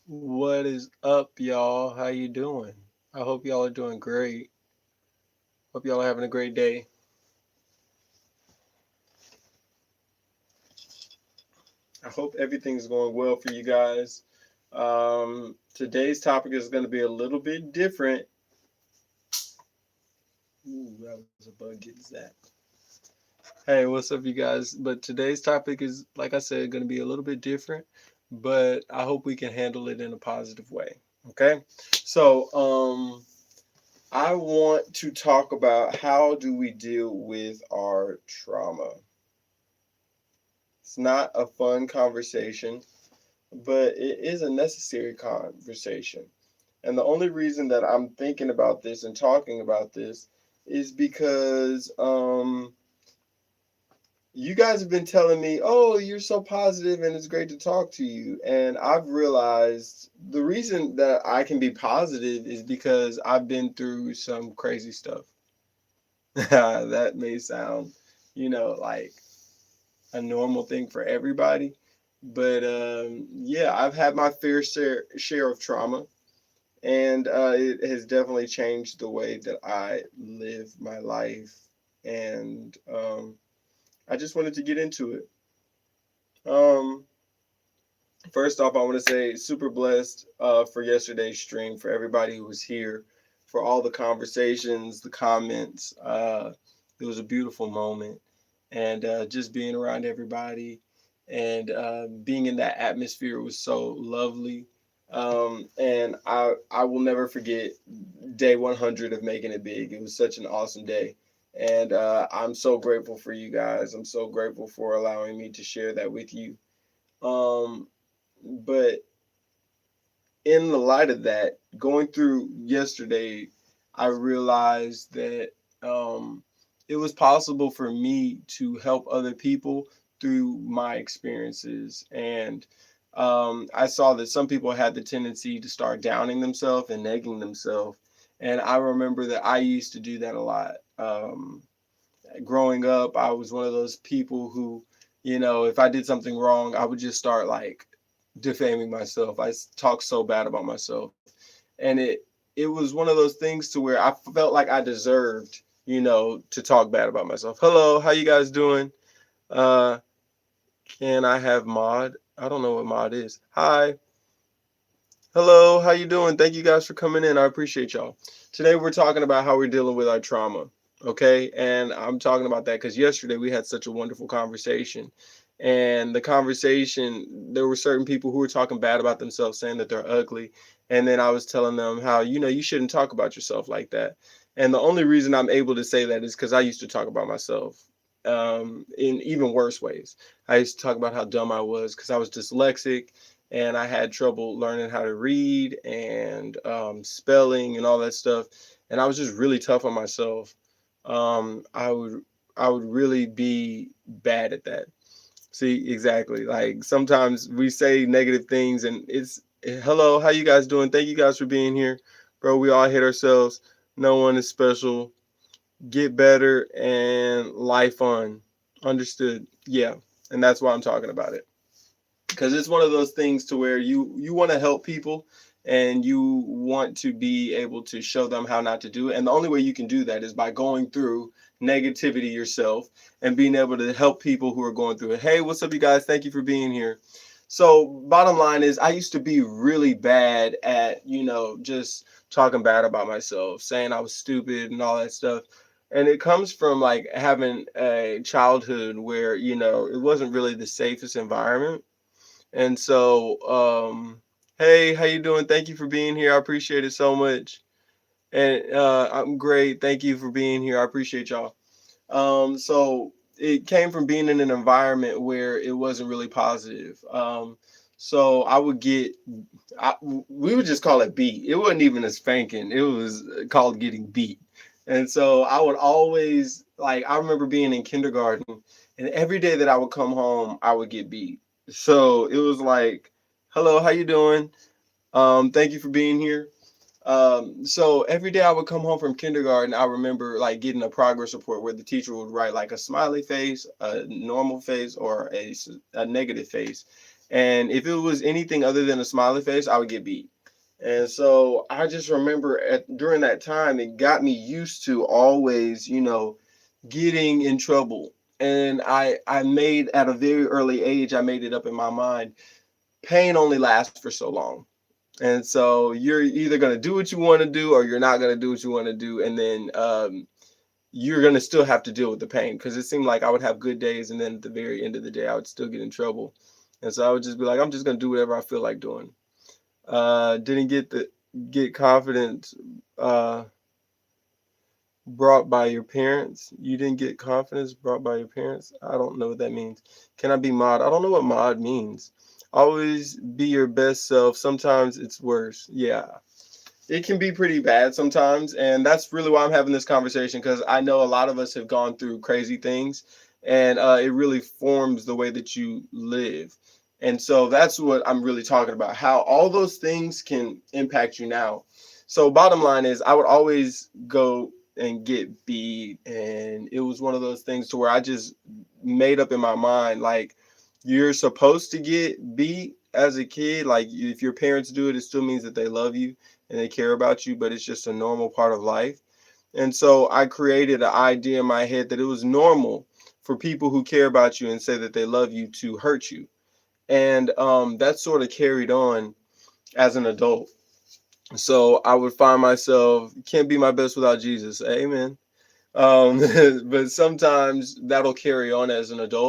What is up, y'all? How you doing? I hope y'all are doing great. Hope y'all are having a great day. I hope everything's going well for you guys. Today's topic is going to be a little bit different. Ooh, that was a bug getting zapped. Hey, what's up, you guys? But today's topic is, like I said, going to be a little bit different, but I hope we can handle it in a positive way. Okay? So, I want to talk about how do we deal with our trauma. It's not a fun conversation, but it is a necessary conversation. And the only reason that I'm thinking about this and talking about this is because you guys have been telling me, oh, you're so positive and it's great to talk to you. And I've realized the reason that I can be positive is because I've been through some crazy stuff. That may sound, like a normal thing for everybody. But yeah, I've had my fair share of trauma, and it has definitely changed the way that I live my life. And I just wanted to get into it. Um, First off, I want to say super blessed for yesterday's stream, for everybody who was here, for all the conversations, the comments. It was a beautiful moment, and just being around everybody and being in that atmosphere was so lovely. And I will never forget day 100 of making it big. It was such an awesome day. And I'm so grateful for you guys. I'm so grateful for allowing me to share that with you. Um, but in the light of that, going through yesterday, I realized that um, it was possible for me to help other people through my experiences. And I saw that some people had the tendency to start downing themselves and negging themselves. And I remember that I used to do that a lot. Growing up, I was one of those people who, if I did something wrong, I would just start like defaming myself. I talked so bad about myself, and it was one of those things to where I felt like I deserved, to talk bad about myself. Hello, how you guys doing? Uh, can I have mod? I don't know what mod is. Hi. Hello, how you doing? Thank you guys for coming in. I appreciate y'all. Today we're talking about how we're dealing with our trauma. Okay, and I'm talking about that because yesterday we had such a wonderful conversation. And the conversation, there were certain people who were talking bad about themselves, saying that they're ugly. And then I was telling them how, you shouldn't talk about yourself like that. And the only reason I'm able to say that is because I used to talk about myself in even worse ways. I used to talk about how dumb I was because I was dyslexic and I had trouble learning how to read and spelling and all that stuff. And I was just really tough on myself. I would really be bad at that. See, exactly. Like sometimes we say negative things, and it's hello, how you guys doing? Thank you guys for being here, bro. We all hit ourselves. No one is special. Get better and life on. Understood. Yeah, and that's why I'm talking about it because it's one of those things to where you want to help people and you want to be able to show them how not to do it, and the only way you can do that is by going through negativity yourself and being able to help people who are going through it. Hey, what's up, you guys? Thank you for being here. So bottom line is I used to be really bad at just talking bad about myself, saying I was stupid and all that stuff. And it comes from like having a childhood where it wasn't really the safest environment. And so, hey, how you doing? Thank you for being here. I appreciate it so much. And I'm great. Thank you for being here. I appreciate y'all. So it came from being in an environment where it wasn't really positive. So I would get, we would just call it beat. It wasn't even a spanking. It was called getting beat. And so I would always like. I remember being in kindergarten, and every day that I would come home, I would get beat. So it was like, hello, how you doing? Thank you for being here. So every day I would come home from kindergarten, I remember like getting a progress report where the teacher would write like a smiley face, a normal face, or a negative face. And if it was anything other than a smiley face, I would get beat. And so I just remember during that time, it got me used to always, getting in trouble. And I made at a very early age, I made it up in my mind, pain only lasts for so long. And so you're either going to do what you want to do or you're not going to do what you want to do. And then you're going to still have to deal with the pain, because it seemed like I would have good days. And then at the very end of the day, I would still get in trouble. And so I would just be like, I'm just going to do whatever I feel like doing. Didn't get confidence brought by your parents. You didn't get confidence brought by your parents. I don't know what that means. Can I be mod? I don't know what mod means. Always be your best self. Sometimes it's worse. Yeah, it can be pretty bad sometimes. And that's really why I'm having this conversation, because I know a lot of us have gone through crazy things, and it really forms the way that you live. And so that's what I'm really talking about, how all those things can impact you now. So bottom line is, I would always go and get beat. And it was one of those things to where I just made up in my mind, like, you're supposed to get beat as a kid. Like, if your parents do it, it still means that they love you and they care about you, but it's just a normal part of life. And so I created an idea in my head that it was normal for people who care about you and say that they love you to hurt you. And that sort of carried on as an adult. So I would find myself, can't be my best without Jesus. Amen. But sometimes that'll carry on as an adult.